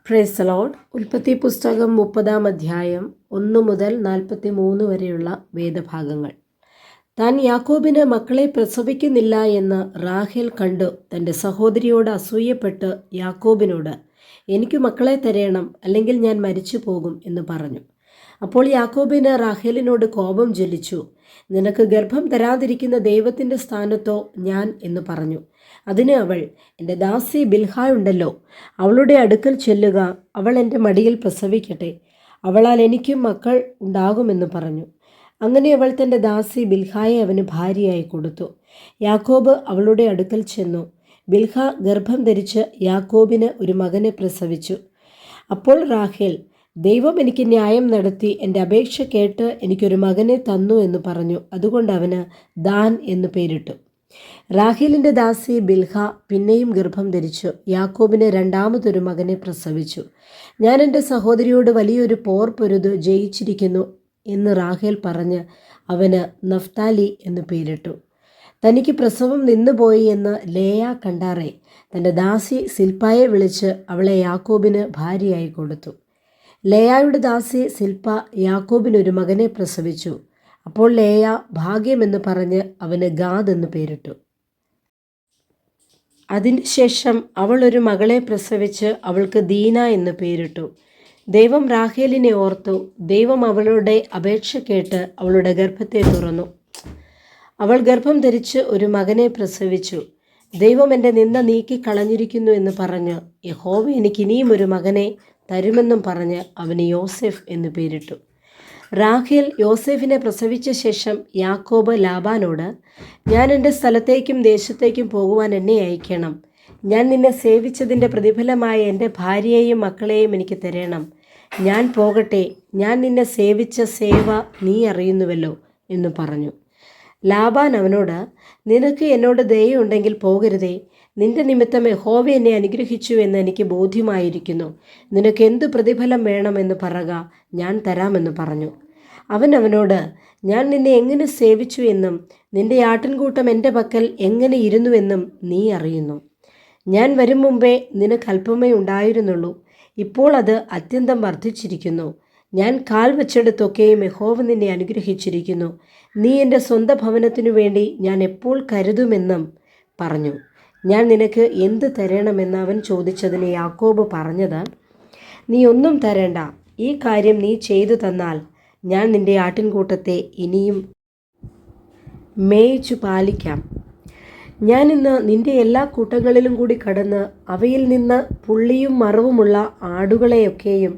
Praise the Lord. ഉൽപ്പത്തി പുസ്തകം 30-ാം അധ്യായം 1 മുതൽ 43 വരെയുള്ള വേദഭാഗങ്ങൾ. താൻ യാക്കോബിന് മക്കളെ പ്രസവിക്കുന്നില്ല എന്ന് റാഹേൽ കണ്ടു തൻ്റെ സഹോദരിയോട് അസൂയപ്പെട്ട് യാക്കോബിനോട്, എനിക്ക് മക്കളെ തരേണം, അല്ലെങ്കിൽ ഞാൻ മരിച്ചു പോകും എന്ന് പറഞ്ഞു. അപ്പോൾ യാക്കോബിന് റാഹേലിനോട് കോപം ജ്വലിച്ചു. നിനക്ക് ഗർഭം തരാതിരിക്കുന്ന ദൈവത്തിൻ്റെ സ്ഥാനത്തോ ഞാൻ എന്ന് പറഞ്ഞു. അതിന് അവൾ, എൻ്റെ ദാസി ബിൽഹായുണ്ടല്ലോ, അവളുടെ അടുക്കൽ ചെല്ലുക, അവൾ എൻ്റെ മടിയിൽ പ്രസവിക്കട്ടെ, അവളാൽ എനിക്കും മക്കൾ ഉണ്ടാകുമെന്ന് പറഞ്ഞു. അങ്ങനെ അവൾ തൻ്റെ ദാസി ബിൽഹായെ അവന് ഭാര്യയായി കൊടുത്തു. യാക്കോബ് അവളുടെ അടുക്കൽ ചെന്നു. ബിൽഹ ഗർഭം ധരിച്ച് യാക്കോബിന് ഒരു മകനെ പ്രസവിച്ചു. അപ്പോൾ റാഹേൽ, ദൈവം എനിക്ക് ന്യായം നടത്തി എൻ്റെ അപേക്ഷ കേട്ട് എനിക്കൊരു മകനെ തന്നു എന്ന് പറഞ്ഞു. അതുകൊണ്ട് അവന് ദാൻ എന്ന് പേരിട്ടു. റാഹേലിൻ്റെ ദാസി ബിൽഹ പിന്നെയും ഗർഭം ധരിച്ചു യാക്കോബിന് രണ്ടാമതൊരു മകനെ പ്രസവിച്ചു. ഞാൻ എൻ്റെ സഹോദരിയോട് വലിയൊരു പോർ പൊരുത് ജയിച്ചിരിക്കുന്നു എന്ന് റാഹേൽ പറഞ്ഞ് അവന് നഫ്താലി എന്ന് പേരിട്ടു. തനിക്ക് പ്രസവം നിന്നുപോയി എന്ന് ലേയ കണ്ടാറേ തൻ്റെ ദാസി സിൽപ്പായെ വിളിച്ച് അവളെ യാക്കോബിന് ഭാര്യയായി കൊടുത്തു. ലേയായുടെ ദാസി സിൽപ്പ യാക്കോബിനൊരു മകനെ പ്രസവിച്ചു. അപ്പോൾ ലേയ ഭാഗ്യമെന്ന് പറഞ്ഞ് അവന് ഗാദ് എന്ന് പേരിട്ടു. അതിനുശേഷം അവൾ ഒരു മകളെ പ്രസവിച്ച് അവൾക്ക് ദീന എന്ന് പേരിട്ടു. ദൈവം റാഹേലിനെ ഓർത്തു. ദൈവം അവളുടെ അപേക്ഷ കേട്ട് അവളുടെ ഗർഭത്തെ തുറന്നു. അവൾ ഗർഭം ധരിച്ച് ഒരു മകനെ പ്രസവിച്ചു. ദൈവം എൻ്റെ നിന്ദ നീക്കിക്കളഞ്ഞിരിക്കുന്നു എന്ന് പറഞ്ഞ് യഹോവ എനിക്ക് ഇനിയും ഒരു മകനെ തരുമെന്നും പറഞ്ഞ് അവന് യോസെഫ് എന്ന് പേരിട്ടു. റാഹേൽ യോസെഫിനെ പ്രസവിച്ച ശേഷം യാക്കോബ് ലാബാനോട്, ഞാൻ എൻ്റെ സ്ഥലത്തേക്കും ദേശത്തേക്കും പോകുവാൻ എന്നെ അയക്കണം. ഞാൻ നിന്നെ സേവിച്ചതിൻ്റെ പ്രതിഫലമായ എൻ്റെ ഭാര്യയെയും മക്കളെയും എനിക്ക് തരണം. ഞാൻ പോകട്ടെ, ഞാൻ നിന്നെ സേവിച്ച സേവ നീ അറിയുന്നുവല്ലോ എന്ന് പറഞ്ഞു. ലാബാൻ അവനോട്, നിനക്ക് എന്നോട് ദയയുണ്ടെങ്കിൽ പോകരുതേ. നിന്റെ നിമിത്തം യഹോവ എന്നെ അനുഗ്രഹിച്ചു എന്ന് എനിക്ക് ബോധ്യമായിരിക്കുന്നു. നിനക്ക് എന്തു പ്രതിഫലം വേണമെന്ന് പറക, ഞാൻ തരാമെന്ന് പറഞ്ഞു. അവൻ അവനോട്, ഞാൻ നിന്നെ എങ്ങനെ സേവിച്ചു എന്നും നിന്റെ ആട്ടിൻകൂട്ടം എൻ്റെ പക്കൽ എങ്ങനെ ഇരുന്നുവെന്നും നീ അറിയുന്നു. ഞാൻ വരും മുമ്പേ നിനക്ക് അല്പമേ ഉണ്ടായിരുന്നുള്ളൂ, ഇപ്പോൾ അത് അത്യന്തം വർദ്ധിച്ചിരിക്കുന്നു. ഞാൻ കാൽ വെച്ചെടുത്തൊക്കെയും യഹോവ നിന്നെ അനുഗ്രഹിച്ചിരിക്കുന്നു. നീ എൻ്റെ സ്വന്തം ഭവനത്തിനു വേണ്ടി ഞാൻ എപ്പോൾ കരുതുമെന്നും പറഞ്ഞു. ഞാൻ നിനക്ക് എന്ത് തരണമെന്ന് അവൻ ചോദിച്ചതിന് യാക്കോബ് പറഞ്ഞത്, നീ ഒന്നും തരേണ്ട, ഈ കാര്യം നീ ചെയ്തു തന്നാൽ ഞാൻ നിൻ്റെ ആട്ടിൻകൂട്ടത്തെ ഇനിയും മേയിച്ചു പാലിക്കാം. ഞാൻ ഇന്ന് നിൻ്റെ എല്ലാ കൂട്ടങ്ങളിലും കൂടി കടന്ന് അവയിൽ നിന്ന് പുള്ളിയും മറവുമുള്ള ആടുകളെയൊക്കെയും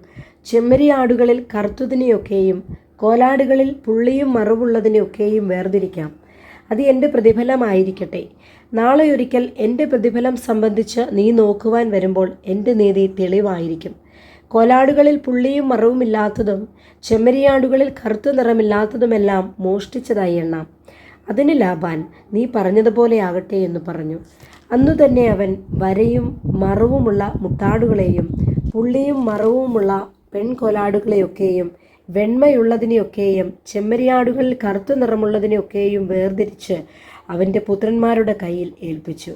ചെമ്മരി ആടുകളിൽ കറുത്തതിനെയൊക്കെയും കോലാടുകളിൽ പുള്ളിയും മറവുള്ളതിനെയൊക്കെയും വേർതിരിക്കാം. അത് എൻ്റെ പ്രതിഫലമായിരിക്കട്ടെ. നാളെ ഒരിക്കൽ എൻ്റെ പ്രതിഫലം സംബന്ധിച്ച് നീ നോക്കുവാൻ വരുമ്പോൾ എൻ്റെ നീതി തെളിവായിരിക്കും. കോലാടുകളിൽ പുള്ളിയും മറവുമില്ലാത്തതും ചെമ്മരിയാടുകളിൽ കറുത്ത നിറമില്ലാത്തതുമെല്ലാം മോഷ്ടിച്ചതായി എണ്ണാം. അതിന് ലാബാൻ, നീ പറഞ്ഞതുപോലെ ആകട്ടെ എന്ന് പറഞ്ഞു. അന്നു തന്നെ അവൻ വരയും മറവുമുള്ള മുട്ടാടുകളെയും പുള്ളിയും മറവുമുള്ള പെൺകോലാടുകളെയൊക്കെയും വെണ്മയുള്ളതിനെയൊക്കെയും ചെമ്മരിയാടുകളിൽ കറുത്ത നിറമുള്ളതിനെയൊക്കെയും വേർതിരിച്ച് അവൻ്റെ പുത്രന്മാരുടെ കയ്യിൽ ഏൽപ്പിച്ചു.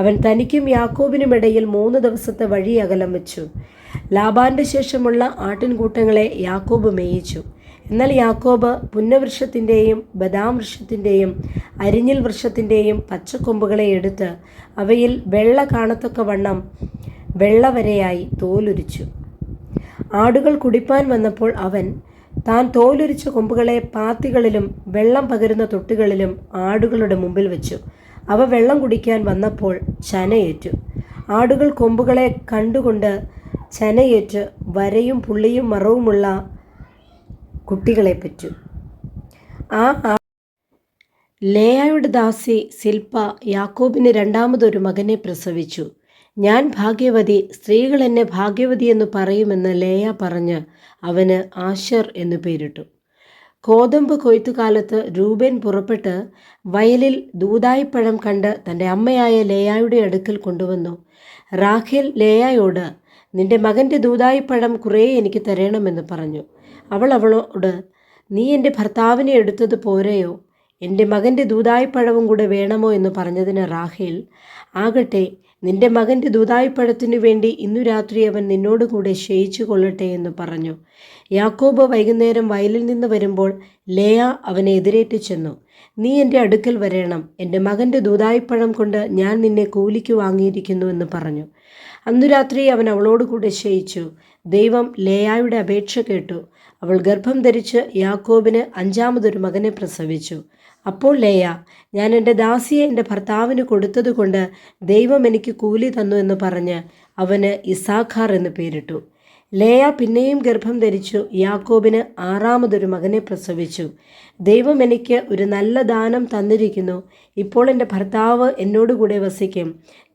അവൻ തനിക്കും യാക്കോബിനുമിടയിൽ 3 ദിവസത്തെ വഴി അകലം വെച്ചു. ലാബാന്റെ ശേഷമുള്ള ആട്ടിൻകൂട്ടങ്ങളെ യാക്കോബ് മേയിച്ചു. എന്നാൽ യാക്കോബ് പുന്നവൃക്ഷത്തിൻ്റെയും ബദാം വൃക്ഷത്തിൻ്റെയും അരിഞ്ഞിൽ വൃക്ഷത്തിൻ്റെയും പച്ചക്കൊമ്പുകളെ എടുത്ത് അവയിൽ വെള്ള കാണത്തക്കവണ്ണം വെള്ളവരയായി തോലുരിച്ചു. ആടുകൾ കുടിപ്പാൻ വന്നപ്പോൾ അവൻ താൻ തോലുരിച്ച കൊമ്പുകളെ പാത്തികളിലും വെള്ളം പകരുന്ന തൊട്ടികളിലും ആടുകളുടെ മുമ്പിൽ വെച്ചു. അവ വെള്ളം കുടിക്കാൻ വന്നപ്പോൾ ചനയേറ്റു. ആടുകൾ കൊമ്പുകളെ കണ്ടുകൊണ്ട് ചനയേറ്റ് വരയും പുള്ളിയും മറവുമുള്ള കുട്ടികളെ പെറ്റു. ലേയായുടെ ദാസി സിൽപ്പ യാക്കോബിന് രണ്ടാമതൊരു മകനെ പ്രസവിച്ചു. ഞാൻ ഭാഗ്യവതി, സ്ത്രീകൾ എന്നെ ഭാഗ്യവതി എന്ന് പറയുമെന്ന് ലേയ പറഞ്ഞ് അവന് ആശർ എന്ന് പേരിട്ടു. കോതമ്പ് കൊയ്ത്തുകാലത്ത് രൂബേൻ പുറപ്പെട്ട് വയലിൽ ദൂദായിപ്പഴം കണ്ട് തൻ്റെ അമ്മയായ ലേയായുടെ അടുക്കൽ കൊണ്ടുവന്നു. റാഖേൽ ലേയായോട്, നിന്റെ മകൻ്റെ ദൂദായിപ്പഴം കുറേ എനിക്ക് തരണമെന്ന് പറഞ്ഞു. അവൾ അവളോട്, നീ എൻ്റെ ഭർത്താവിനെ എടുത്തത് പോരെയോ? എൻ്റെ മകൻ്റെ ദൂദായിപ്പഴവും കൂടെ വേണമോ എന്ന് പറഞ്ഞതിന് റാഖേൽ, ആകട്ടെ, നിന്റെ മകൻ്റെ ദൂതായിപ്പഴത്തിനു വേണ്ടി ഇന്നു രാത്രി അവൻ നിന്നോടുകൂടെ ശയിച്ചു കൊള്ളട്ടെ എന്ന് പറഞ്ഞു. യാക്കോബ് വൈകുന്നേരം വയലിൽ നിന്ന് വരുമ്പോൾ ലേയ അവനെ എതിരേറ്റ് ചെന്നു. നീ എൻ്റെ അടുക്കൽ വരേണം, എൻ്റെ മകൻ്റെ ദൂതായിപ്പഴം കൊണ്ട് ഞാൻ നിന്നെ കൂലിക്ക് വാങ്ങിയിരിക്കുന്നു എന്ന് പറഞ്ഞു. അന്നു രാത്രി അവൻ അവളോടുകൂടെ ശയിച്ചു. ദൈവം ലേയായുടെ അപേക്ഷ കേട്ടു. അവൾ ഗർഭം ധരിച്ച് യാക്കോബിന് 5ാമതൊരു മകനെ പ്രസവിച്ചു. അപ്പോൾ ലേയ, ഞാൻ എൻ്റെ ദാസിയെ എൻ്റെ ഭർത്താവിന് കൊടുത്തതുകൊണ്ട് ദൈവം എനിക്ക് കൂലി തന്നു എന്ന് പറഞ്ഞ് അവന് ഇസാഖാർ എന്ന് പേരിട്ടു. ലേയ പിന്നെയും ഗർഭം ധരിച്ചു യാക്കോബിന് 6ാമതൊരു മകനെ പ്രസവിച്ചു. ദൈവം എനിക്ക് ഒരു നല്ല ദാനം തന്നിരിക്കുന്നു. ഇപ്പോൾ എൻ്റെ ഭർത്താവ് എന്നോടുകൂടെ വസിക്കും.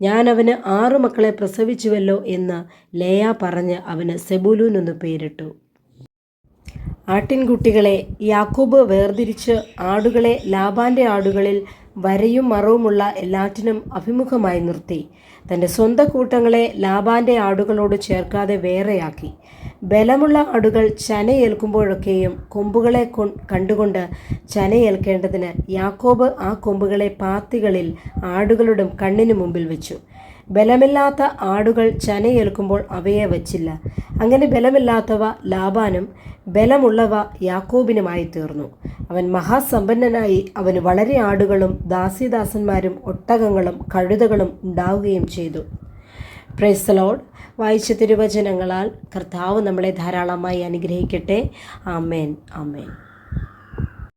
ഞാൻ അവന് 6 മക്കളെ പ്രസവിച്ചുവല്ലോ എന്ന് ലേയ പറഞ്ഞ് അവന് സെബൂലൂൻ എന്ന് പേരിട്ടു. ആട്ടിൻകുട്ടികളെ യാക്കോബ് വേർതിരിച്ച് ആടുകളെ ലാബാൻ്റെ ആടുകളിൽ വരയും മറവുമുള്ള എല്ലാറ്റിനും അഭിമുഖമായി നിർത്തി. തൻ്റെ സ്വന്തം കൂട്ടങ്ങളെ ലാബാൻ്റെ ആടുകളോട് ചേർക്കാതെ വേറെയാക്കി. ബലമുള്ള ആടുകൾ ചനയേൽക്കുമ്പോഴൊക്കെയും കൊമ്പുകളെ കണ്ടുകൊണ്ട് ചനയേൽക്കേണ്ടതിന് യാക്കോബ് ആ കൊമ്പുകളെ പാത്തികളിൽ ആടുകളുടെ കണ്ണിന് മുമ്പിൽ വെച്ചു. ബലമില്ലാത്ത ആടുകൾ ചനയേൽക്കുമ്പോൾ അവയെ വച്ചില്ല. അങ്ങനെ ബലമില്ലാത്തവ ലാബാനും ബലമുള്ളവ യാക്കോബിനുമായി തീർന്നു. അവൻ മഹാസമ്പന്നനായി. അവന് വളരെ ആടുകളും ദാസീദാസന്മാരും ഒട്ടകങ്ങളും കഴുതകളും ഉണ്ടാവുകയും ചെയ്തു. Praise the Lord. വായിച്ച തിരുവചനങ്ങളാൽ കർത്താവ് നമ്മളെ ധാരാളമായി അനുഗ്രഹിക്കട്ടെ. ആമേൻ, ആമേൻ.